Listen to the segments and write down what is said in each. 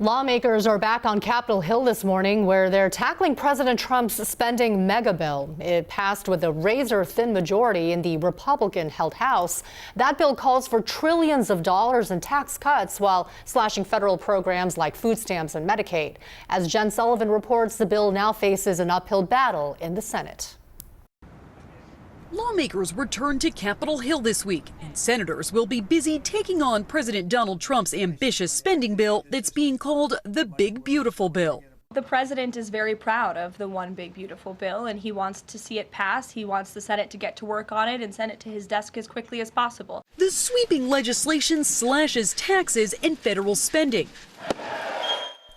Lawmakers are back on Capitol Hill this morning where they're tackling President Trump's spending mega bill. It passed with a razor-thin majority in the Republican-held House. That bill calls for trillions of dollars in tax cuts while slashing federal programs like food stamps and Medicaid. As Jen Sullivan reports, the bill now faces an uphill battle in the Senate. Lawmakers return to Capitol Hill this week, and senators will be busy taking on President Donald Trump's ambitious spending bill that's being called the Big Beautiful Bill. The president is very proud of the One Big Beautiful Bill, and he wants to see it pass. He wants the Senate to get to work on it and send it to his desk as quickly as possible. The sweeping legislation slashes taxes and federal spending.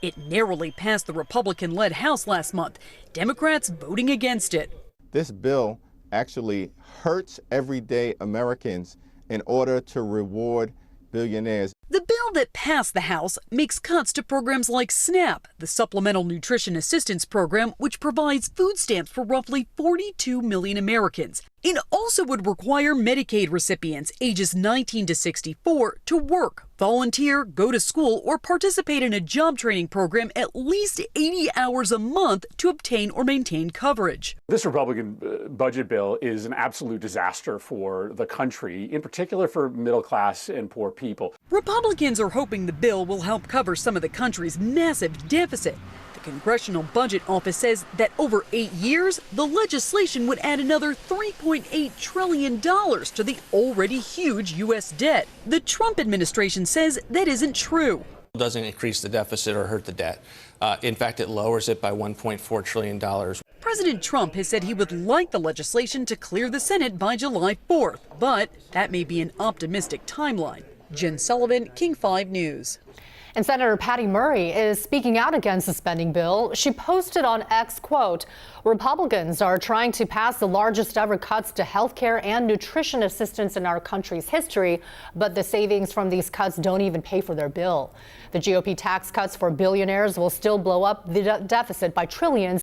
It narrowly passed the Republican-led House last month, Democrats voting against it. This bill actually hurts everyday Americans in order to reward billionaires. The bill that passed the House makes cuts to programs like SNAP, the Supplemental Nutrition Assistance Program, which provides food stamps for roughly 42 million Americans. It also would require Medicaid recipients ages 19 to 64 to work, volunteer, go to school, or participate in a job training program at least 80 hours a month to obtain or maintain coverage. This Republican budget bill is an absolute disaster for the country, in particular for middle class and poor people. Republicans are hoping the bill will help cover some of the country's massive deficit. The Congressional Budget Office says that over 8 years, the legislation would add another $3.8 trillion to the already huge U.S. debt. The Trump administration says that isn't true. It doesn't increase the deficit or hurt the debt. In fact, it lowers it by $1.4 trillion. President Trump has said he would like the legislation to clear the Senate by July 4th, but that may be an optimistic timeline. Jen Sullivan, King 5 News. And Senator Patty Murray is speaking out against the spending bill. She posted on X, quote, "Republicans are trying to pass the largest ever cuts to health care and nutrition assistance in our country's history, but the savings from these cuts don't even pay for their bill. The GOP tax cuts for billionaires will still blow up the deficit by trillions.